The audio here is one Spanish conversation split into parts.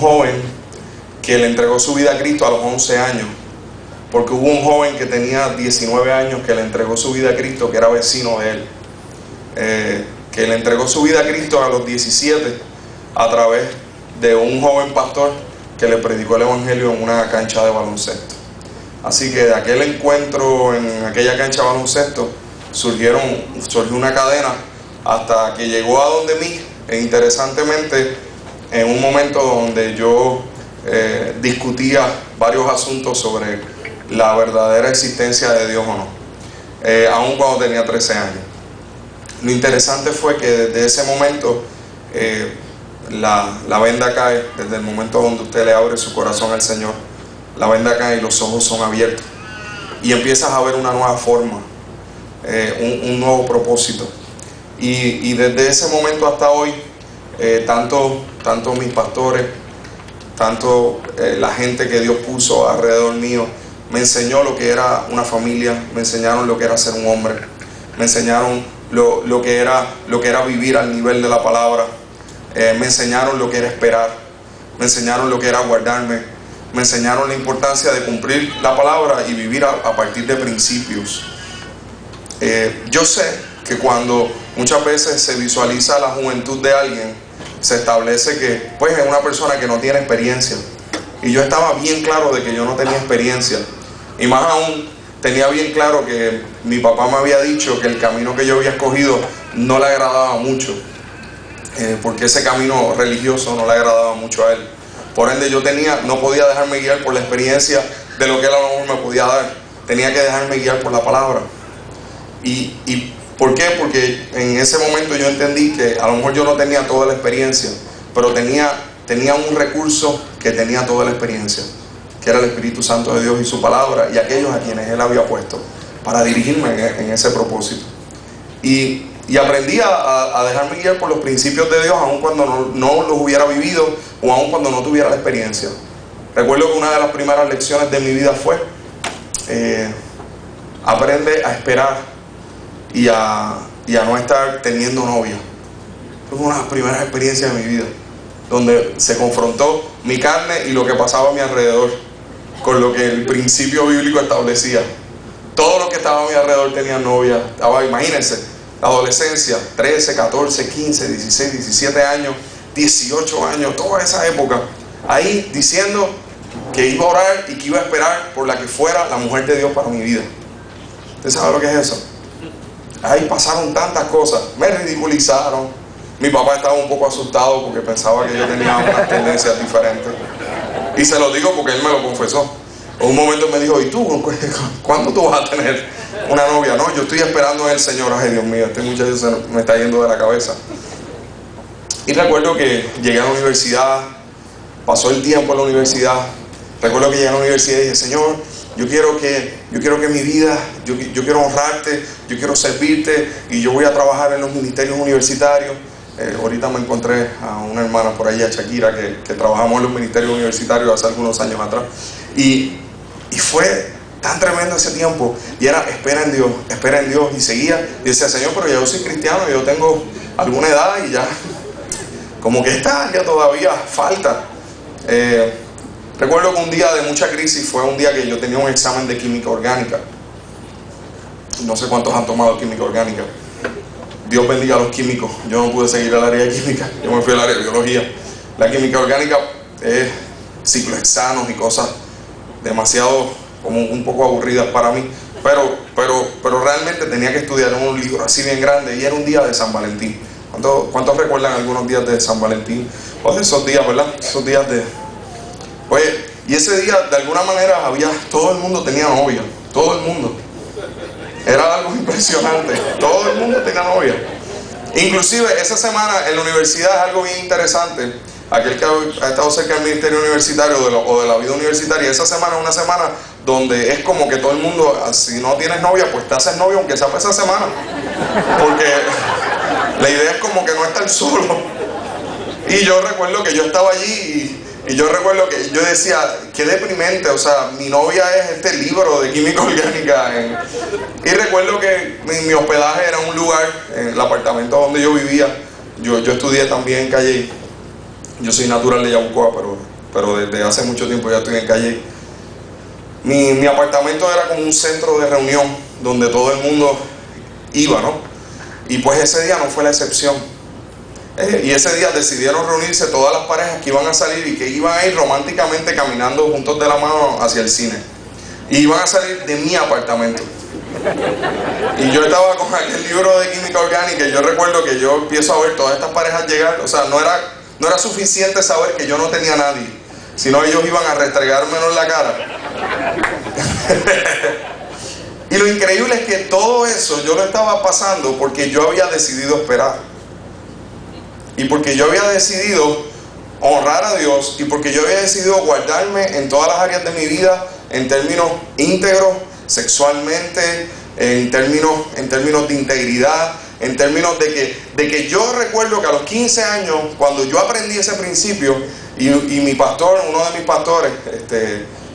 joven que le entregó su vida a Cristo a los 11 años, porque hubo un joven que tenía 19 años que le entregó su vida a Cristo, que era vecino de él, que le entregó su vida a Cristo a los 17 a través de un joven pastor que le predicó el evangelio en una cancha de baloncesto. Así que de aquel encuentro en aquella cancha de baloncesto surgió una cadena hasta que llegó a donde mí, e interesantemente en un momento donde yo discutía varios asuntos sobre la verdadera existencia de Dios o no, aun cuando tenía 13 años. Lo interesante fue que desde ese momento la venda cae. Desde el momento donde usted le abre su corazón al Señor, la venda cae y los ojos son abiertos y empiezas a ver una nueva forma, un nuevo propósito. Y desde ese momento hasta hoy, tanto mis pastores, tanto la gente que Dios puso alrededor mío, me enseñó lo que era una familia, me enseñaron lo que era ser un hombre, me enseñaron lo que era vivir al nivel de la palabra, me enseñaron lo que era esperar, me enseñaron lo que era guardarme, me enseñaron la importancia de cumplir la palabra y vivir a partir de principios. Yo sé que cuando muchas veces se visualiza la juventud de alguien, se establece que pues es una persona que no tiene experiencia, y yo estaba bien claro de que yo no tenía experiencia, y más aún tenía bien claro que mi papá me había dicho que el camino que yo había escogido no le agradaba mucho, porque ese camino religioso no le agradaba mucho a él. Por ende no podía dejarme guiar por la experiencia de lo que él a lo mejor me podía dar, tenía que dejarme guiar por la palabra. ¿Y por qué? Porque en ese momento yo entendí que a lo mejor yo no tenía toda la experiencia, pero tenía un recurso que tenía toda la experiencia, que era el Espíritu Santo de Dios y su palabra, y aquellos a quienes Él había puesto para dirigirme en ese propósito. Y aprendí a dejarme guiar por los principios de Dios, aun cuando no los hubiera vivido o aun cuando no tuviera la experiencia. Recuerdo que una de las primeras lecciones de mi vida fue aprende a esperar y a no estar teniendo novia. Fue una de las primeras experiencias de mi vida, donde se confrontó mi carne y lo que pasaba a mi alrededor con lo que el principio bíblico establecía. Todo lo que estaba a mi alrededor tenía novia. Imagínense, la adolescencia, 13, 14, 15, 16, 17 años, 18 años, toda esa época, ahí diciendo que iba a orar y que iba a esperar por la que fuera la mujer de Dios para mi vida. ¿Usted sabe lo que es eso? Ahí pasaron tantas cosas, me ridiculizaron. Mi papá estaba un poco asustado porque pensaba que yo tenía unas tendencias diferentes. Y se lo digo porque él me lo confesó. En un momento me dijo, ¿y tú? ¿Cuándo tú vas a tener una novia? No, yo estoy esperando en el Señor. Ay, Dios mío, este muchacho me está yendo de la cabeza. Y recuerdo que llegué a la universidad, pasó el tiempo en la universidad. Recuerdo que llegué a la universidad y dije, Señor, yo quiero que mi vida, yo quiero honrarte, yo quiero servirte, y yo voy a trabajar en los ministerios universitarios. Ahorita me encontré a una hermana por ahí, a Shakira, que trabajamos en los ministerios universitarios hace algunos años atrás, y fue tan tremendo ese tiempo, y era espera en Dios, y seguía, y decía, Señor, pero ya yo soy cristiano, yo tengo alguna edad, y ya, como que esta área todavía falta. Recuerdo que un día de mucha crisis fue un día que yo tenía un examen de química orgánica. No sé cuántos han tomado química orgánica. Dios bendiga a los químicos. Yo no pude seguir el área de química, yo me fui al área de biología. La química orgánica es ciclohexanos y cosas demasiado, como un poco aburridas para mí, pero realmente tenía que estudiar en un libro así bien grande, y era un día de San Valentín. ¿Cuántos recuerdan algunos días de San Valentín? O de esos días, ¿verdad? Esos días de... Oye, y ese día de alguna manera todo el mundo tenía novia, todo el mundo. Era algo impresionante, todo el mundo tenía novia. Inclusive esa semana en la universidad es algo bien interesante. Aquel que ha estado cerca del ministerio universitario o de la vida universitaria, esa semana es una semana donde es como que todo el mundo, si no tienes novia, pues te haces novio aunque sea para esa semana, porque la idea es como que no estar solo. Y yo recuerdo que yo estaba allí y yo recuerdo que yo decía, qué deprimente, o sea, mi novia es este libro de química orgánica. Y recuerdo que mi hospedaje era un lugar, en el apartamento donde yo vivía. Yo estudié también en Calle. Yo soy natural de Yabucoa, pero pero desde hace mucho tiempo ya estoy en Calle. Mi apartamento era como un centro de reunión donde todo el mundo iba, ¿no? Y pues ese día no fue la excepción. Y ese día decidieron reunirse todas las parejas que iban a salir y que iban a ir románticamente caminando juntos de la mano hacia el cine. Y iban a salir de mi apartamento. Y yo estaba con aquel libro de química orgánica y yo recuerdo que yo empiezo a ver todas estas parejas llegar. O sea, no era suficiente saber que yo no tenía a nadie, sino ellos iban a restregármelo en la cara. Y lo increíble es que todo eso yo lo estaba pasando porque yo había decidido esperar. Y porque yo había decidido honrar a Dios y porque yo había decidido guardarme en todas las áreas de mi vida en términos íntegros, sexualmente, en términos de integridad, en términos de que yo recuerdo que a los 15 años, cuando yo aprendí ese principio, y mi pastor, uno de mis pastores, que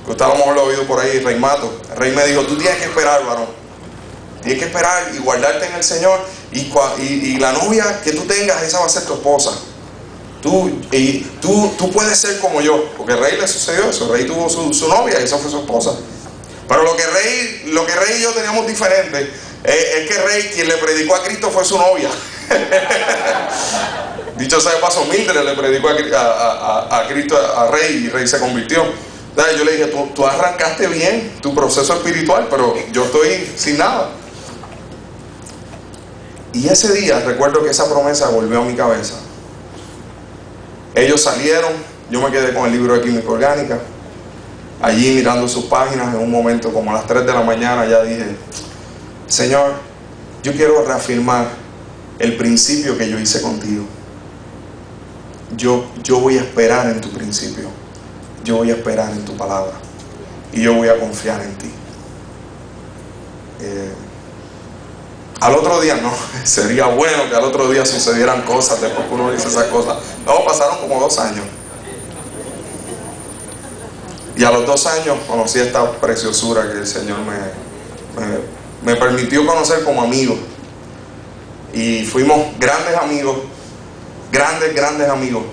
usted a lo mejor lo ha oído por ahí, Rey Mato, el Rey me dijo: tú tienes que esperar, varón, tienes que esperar y guardarte en el Señor, y la novia que tú tengas, esa va a ser tu esposa. Tú puedes ser como yo, porque a Rey le sucedió eso. Rey tuvo su novia y esa fue su esposa. Pero lo que Rey y yo teníamos diferente es que Rey, quien le predicó a Cristo, fue su novia. Dicho sea de paso, Mildred le predicó a Cristo, a Rey, y Rey se convirtió. Yo le dije: tú arrancaste bien tu proceso espiritual, pero yo estoy sin nada. Y ese día recuerdo que esa promesa volvió a mi cabeza. Ellos salieron, yo me quedé con el libro de química orgánica, allí mirando sus páginas. En un momento, como a las 3 de la mañana, ya dije: Señor, yo quiero reafirmar el principio que yo hice contigo. Yo voy a esperar en tu principio, yo voy a esperar en tu palabra, y yo voy a confiar en ti. Al otro día, no, sería bueno que al otro día sucedieran cosas después que uno dice esas cosas. No, pasaron como 2 años. Y a los 2 años conocí esta preciosura que el Señor me permitió conocer como amigo. Y fuimos grandes amigos, grandes amigos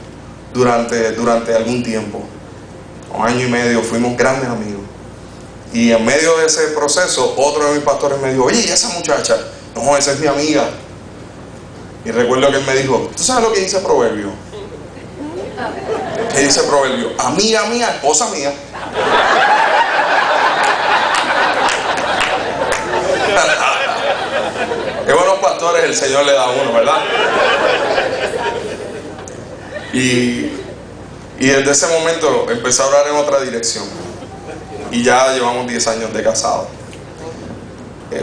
durante algún tiempo. 1 año y medio fuimos grandes amigos. Y en medio de ese proceso, otro de mis pastores me dijo: oye, ¿y esa muchacha? No, esa es mi amiga. Y recuerdo que él me dijo: ¿tú sabes lo que dice Proverbio? ¿Qué dice Proverbio? Amiga mía, esposa mía. Qué buenos pastores el Señor le da a uno, ¿verdad? Y desde ese momento empecé a orar en otra dirección. Y ya llevamos 10 años de casado.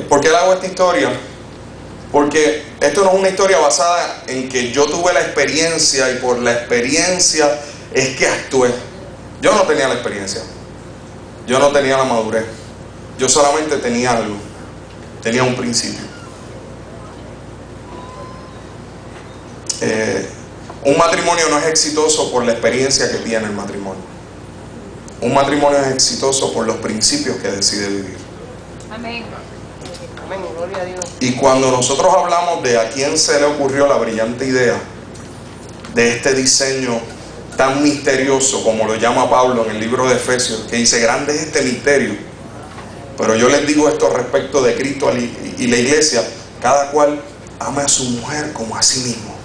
¿Por qué le hago esta historia? Porque esto no es una historia basada en que yo tuve la experiencia y por la experiencia es que actué. Yo no tenía la experiencia, yo no tenía la madurez, yo solamente tenía algo, tenía un principio. Un matrimonio no es exitoso por la experiencia que tiene el matrimonio. Un matrimonio es exitoso por los principios que decide vivir. Amén. Amén, gloria a Dios. Y cuando nosotros hablamos de a quién se le ocurrió la brillante idea de este diseño tan misterioso, como lo llama Pablo en el libro de Efesios, que dice: grande es este misterio, pero yo les digo esto respecto de Cristo y la iglesia: cada cual ame a su mujer como a sí mismo,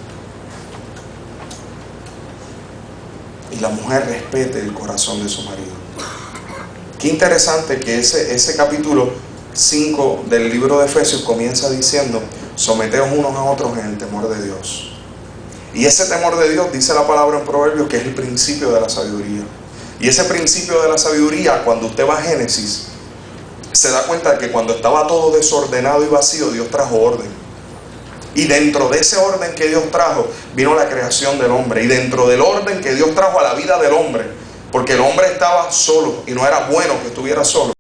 y la mujer respete el corazón de su marido. Qué interesante que ese capítulo 5 del libro de Efesios comienza diciendo: someteos unos a otros en el temor de Dios. Y ese temor de Dios, dice la palabra en Proverbios, que es el principio de la sabiduría. Y ese principio de la sabiduría, cuando usted va a Génesis, se da cuenta que cuando estaba todo desordenado y vacío, Dios trajo orden. Y dentro de ese orden que Dios trajo, vino la creación del hombre. Y dentro del orden que Dios trajo a la vida del hombre, porque el hombre estaba solo y no era bueno que estuviera solo,